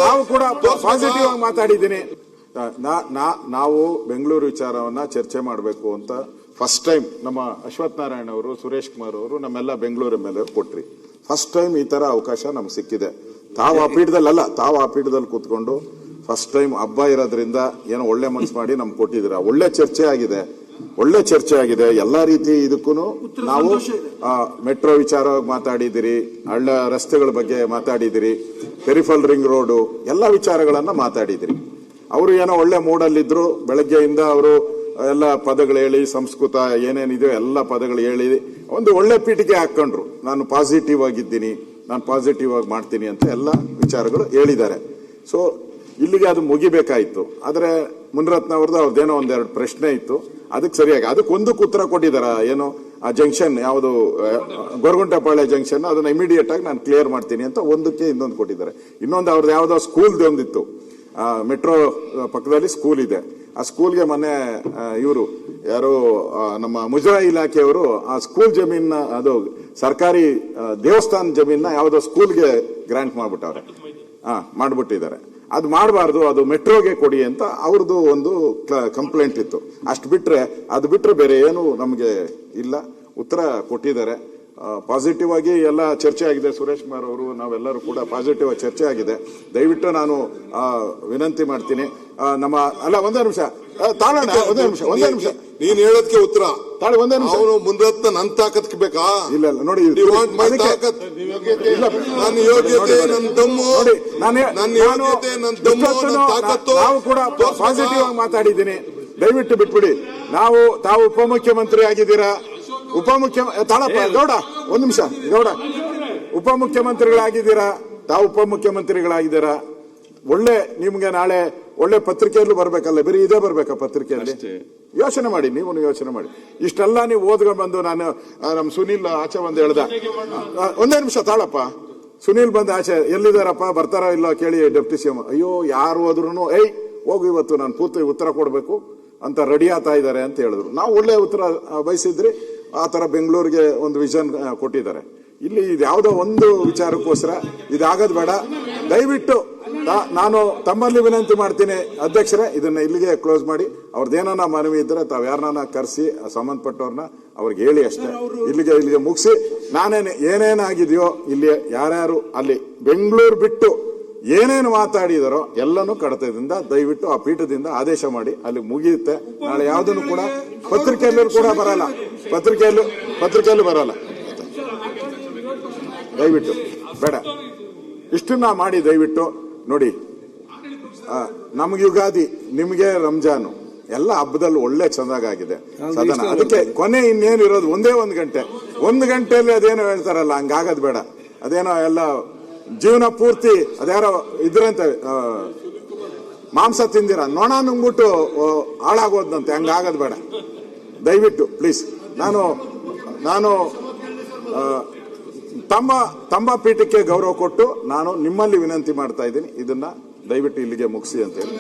ನಾವು ಕೂಡ ಪಾಸಿಟಿವ್ ಆಗಿ ಮಾತಾಡಿದ್ದೀನಿ. ನಾವು ಬೆಂಗಳೂರು ವಿಚಾರವನ್ನ ಚರ್ಚೆ ಮಾಡಬೇಕು ಅಂತ ಫಸ್ಟ್ ಟೈಮ್ ನಮ್ಮ ಅಶ್ವಥ್ ನಾರಾಯಣ ಅವರು, ಸುರೇಶ್ ಕುಮಾರ್ ಅವರು ನಮ್ಮೆಲ್ಲ ಬೆಂಗಳೂರು ಮೇಲೆ ಕೊಟ್ರಿ. ಫಸ್ಟ್ ಟೈಮ್ ಈ ತರ ಅವಕಾಶ ನಮ್ಗೆ ಸಿಕ್ಕಿದೆ. ತಾವು ಆ ಪೀಠದಲ್ಲಿ ಕೂತ್ಕೊಂಡು ಫಸ್ಟ್ ಟೈಮ್ ಹಬ್ಬ ಇರೋದ್ರಿಂದ ಏನೋ ಒಳ್ಳೆ ಮನಸ್ಸು ಮಾಡಿ ನಮ್ಗೆ ಕೊಟ್ಟಿದ್ದೀರಾ. ಒಳ್ಳೆ ಚರ್ಚೆ ಆಗಿದೆ. ಎಲ್ಲಾ ರೀತಿ ಇದಕ್ಕೂ ನಾವು ಮೆಟ್ರೋ ವಿಚಾರವಾಗಿ ಮಾತಾಡಿದಿರಿ, ರಸ್ತೆಗಳ ಬಗ್ಗೆ ಮಾತಾಡಿದಿರಿ, ಪೆರಿಫಲ್ ರಿಂಗ್ ರೋಡು, ಎಲ್ಲಾ ವಿಚಾರಗಳನ್ನ ಮಾತಾಡಿದಿರಿ. ಅವರು ಏನೋ ಒಳ್ಳೆ ಮೂಡಲ್ಲಿದ್ರು. ಬೆಳಗ್ಗೆಯಿಂದ ಅವರು ಎಲ್ಲ ಪದಗಳು ಹೇಳಿ, ಸಂಸ್ಕೃತ ಏನೇನಿದೆಯೋ ಎಲ್ಲ ಪದಗಳು ಹೇಳಿ ಒಂದು ಒಳ್ಳೆ ಪೀಠಿಗೆ ಹಾಕೊಂಡ್ರು. ನಾನು ಪಾಸಿಟಿವ್ ಆಗಿದ್ದೀನಿ, ನಾನು ಪಾಸಿಟಿವ್ ಆಗಿ ಮಾಡ್ತೀನಿ ಅಂತ ಎಲ್ಲ ವಿಚಾರಗಳು ಹೇಳಿದ್ದಾರೆ. ಸೊ ಇಲ್ಲಿಗೆ ಅದು ಮುಗಿಬೇಕಾಯ್ತು. ಆದ್ರೆ ಮುನಿರತ್ನ ಅವ್ರದ್ದೇನೋ ಒಂದೆರಡು ಪ್ರಶ್ನೆ ಇತ್ತು, ಅದಕ್ಕೆ ಸರಿಯಾಗಿ ಅದಕ್ಕೊಂದಕ್ಕೆ ಉತ್ತರ ಕೊಟ್ಟಿದಾರ. ಏನು ಆ ಜಂಕ್ಷನ್ ಯಾವುದು ಗೊರಗುಂಟೆಪಾಳ್ಯ ಜಂಕ್ಷನ್, ಅದನ್ನ ಇಮಿಡಿಯೇಟ್ ಆಗಿ ನಾನು ಕ್ಲಿಯರ್ ಮಾಡ್ತೀನಿ ಅಂತ ಒಂದಕ್ಕೆ ಇನ್ನೊಂದು ಕೊಟ್ಟಿದ್ದಾರೆ. ಇನ್ನೊಂದು ಅವ್ರದ್ದು ಯಾವ್ದೋ ಸ್ಕೂಲ್ದು ಒಂದಿತ್ತು, ಮೆಟ್ರೋ ಪಕ್ಕದಲ್ಲಿ ಸ್ಕೂಲ್ ಇದೆ. ಆ ಸ್ಕೂಲ್ಗೆ ಮೊನ್ನೆ ಇವರು ಯಾರು ನಮ್ಮ ಮುಜರಾಯಿ ಇಲಾಖೆಯವರು ಆ ಸ್ಕೂಲ್ ಜಮೀನ, ಅದು ಸರ್ಕಾರಿ ದೇವಸ್ಥಾನ ಜಮೀನ ಯಾವ್ದೋ ಸ್ಕೂಲ್ಗೆ ಗ್ರಾಂಟ್ ಮಾಡ್ಬಿಟ್ಟಿದ್ದಾರೆ. ಅದು ಮಾಡಬಾರ್ದು, ಅದು ಮೆಟ್ರೋಗೆ ಕೊಡಿ ಅಂತ ಅವ್ರದ್ದು ಒಂದು ಕಂಪ್ಲೇಂಟ್ ಇತ್ತು. ಅದು ಬಿಟ್ರೆ ಬೇರೆ ಏನು ನಮಗೆ ಇಲ್ಲ. ಉತ್ತರ ಕೊಟ್ಟಿದ್ದಾರೆ. ಪಾಸಿಟಿವ್ ಆಗಿ ಎಲ್ಲ ಚರ್ಚೆ ಆಗಿದೆ. ಸುರೇಶ್ ಕುಮಾರ್ ಅವರು, ನಾವೆಲ್ಲರೂ ಕೂಡ ಪಾಸಿಟಿವ್ ಆಗಿ ಚರ್ಚೆ ಆಗಿದೆ. ದಯವಿಟ್ಟು ನಾನು ವಿನಂತಿ ಮಾಡ್ತೀನಿ. ಒಂದೇ ನಿಮಿಷ ತಾಳೋಣ, ಒಂದೇ ನಿಮಿಷ ನೀನ್ ಹೇಳೋದಕ್ಕೆ ಉತ್ತರ ತಾಳಿ, ಒಂದೇ ನಿಮಿಷ. ಅವನು ಮುಂದತ್ತ ನನ್ ತಾಕತ್ಗೆ ಬೇಕಾ? ಇಲ್ಲ ನೋಡಿ, ನನ್ನ ಯೋಗ್ಯತೆ, ನನ್ನ ದಮ್ಮು, ತಾಕತ್ತು. ನಾವು ಕೂಡ ಪಾಸಿಟಿವ್ ಆಗಿ ಮಾತಾಡಿದ್ದೀನಿ. ದಯವಿಟ್ಟು ಬಿಟ್ಬಿಡಿ. ತಾವು ಉಪಮುಖ್ಯಮಂತ್ರಿ ಆಗಿದ್ದೀರಾ. ಗೌಡ ಒಂದ್ ನಿಮಿಷ, ಗೌಡ ಉಪಮುಖ್ಯಮಂತ್ರಿಗಳಾಗಿದ್ದೀರಾ. ಒಳ್ಳೆ ನಿಮ್ಗೆ ನಾಳೆ ಒಳ್ಳೆ ಪತ್ರಿಕೆಯಲ್ಲೂ ಬರ್ಬೇಕಲ್ಲ, ಬರೀ ಇದೇ ಬರ್ಬೇಕಾ ಪತ್ರಿಕೆಯಲ್ಲಿ? ಯೋಚನೆ ಮಾಡಿ, ನೀವು ಯೋಚನೆ ಮಾಡಿ. ಇಷ್ಟೆಲ್ಲ ನೀವು ಓದ್ಕೊಂಡು ಬಂದು, ನಾನು ನಮ್ ಸುನೀಲ್ ಆಚೆ ಬಂದು ಹೇಳ್ದ, ಒಂದೇ ನಿಮಿಷ ತಾಳಪ್ಪ. ಸುನೀಲ್ ಬಂದು ಆಚೆ, ಎಲ್ಲಿದಾರಪ್ಪ, ಬರ್ತಾರ ಇಲ್ಲ ಕೇಳಿ ಡೆಪ್ಟಿ ಸಿಎಂ. ಅಯ್ಯೋ, ಯಾರು ಹೋದ್ರು ಹೋಗು, ಇವತ್ತು ನಾನು ಪೂರ್ತಿ ಉತ್ತರ ಕೊಡ್ಬೇಕು ಅಂತ ರೆಡಿ ಆಗ್ತಾ ಇದ್ದಾರೆ ಅಂತ ಹೇಳಿದ್ರು. ನಾವು ಒಳ್ಳೆ ಉತ್ತರ ಬಯಸಿದ್ರಿ. ಆ ತರ ಬೆಂಗಳೂರಿಗೆ ಒಂದು ವಿಷನ್ ಕೊಟ್ಟಿದ್ದಾರೆ. ಇಲ್ಲಿ ಇದ್ಯಾವುದೋ ಒಂದು ವಿಚಾರಕ್ಕೋಸ್ಕರ ಇದಾಗದ್ ಬೇಡ. ದಯವಿಟ್ಟು ನಾನು ತಮ್ಮಲ್ಲಿ ವಿನಂತಿ ಮಾಡ್ತೀನಿ, ಅಧ್ಯಕ್ಷರೇ, ಇದನ್ನ ಇಲ್ಲಿಗೆ ಕ್ಲೋಸ್ ಮಾಡಿ. ಅವ್ರದ್ದೇನ ಮನವಿ ಇದ್ರೆ ತಾವ್ ಯಾರನ್ನ ಕರೆಸಿ ಸಂಬಂಧಪಟ್ಟವ್ರನ್ನ ಅವ್ರಿಗೆ ಹೇಳಿ ಅಷ್ಟೇ. ಇಲ್ಲಿಗೆ ಮುಗಿಸಿ. ಏನೇನಾಗಿದೆಯೋ ಇಲ್ಲಿ ಯಾರ್ಯಾರು ಅಲ್ಲಿ ಬೆಂಗಳೂರು ಬಿಟ್ಟು ಏನೇನು ಮಾತಾಡಿದಾರೋ ಎಲ್ಲನೂ ಕಡತದಿಂದ ದಯವಿಟ್ಟು ಆ ಪೀಠದಿಂದ ಆದೇಶ ಮಾಡಿ ಅಲ್ಲಿಗೆ ಮುಗಿಯುತ್ತೆ. ನಾಳೆ ಯಾವುದನ್ನು ಕೂಡ ಪತ್ರಿಕೆಯಲ್ಲೂ ಕೂಡ ಬರಲ್ಲ, ಪತ್ರಿಕೆಯಲ್ಲೂ ಬರಲ್ಲ. ದಯವಿಟ್ಟು ಬೇಡ, ಇಷ್ಟನ್ನ ಮಾಡಿ. ದಯವಿಟ್ಟು ನೋಡಿ, ನಮ್ಗೆ ಯುಗಾದಿ, ನಿಮ್ಗೆ ರಂಜಾನು, ಎಲ್ಲ ಹಬ್ಬದಲ್ಲಿ ಒಳ್ಳೆ ಚಂದಾಗಿದೆ ಸದನ. ಅದಕ್ಕೆ ಕೊನೆ ಇನ್ನೇನು ಇರೋದು ಒಂದೇ 1 ಗಂಟೆ. 1 ಗಂಟೆಯಲ್ಲಿ ಅದೇನೋ ಹೇಳ್ತಾರಲ್ಲ, ಹಂಗಾಗದ್ ಬೇಡ. ಅದೇನೋ ಎಲ್ಲ ಜೀವನ ಪೂರ್ತಿ ಅದ್ಯಾರೋ ಇದ್ರಂತೆ, ಮಾಂಸ ತಿಂದಿರ ನೊಣ ನುಂಗ್ಬಿಟ್ಟು ಹಾಳಾಗೋದಂತೆ, ಹಂಗಾಗದ್ ಬೇಡ. ದಯವಿಟ್ಟು ಪ್ಲೀಸ್. ನಾನು ತಮ್ಮ ಪೀಠಕ್ಕೆ ಗೌರವ ಕೊಟ್ಟು ನಾನು ನಿಮ್ಮಲ್ಲಿ ವಿನಂತಿ ಮಾಡ್ತಾ ಇದ್ದೀನಿ, ಇದನ್ನ ದಯವಿಟ್ಟು ಇಲ್ಲಿಗೆ ಮುಗಿಸಿ ಅಂತ ಹೇಳಿ.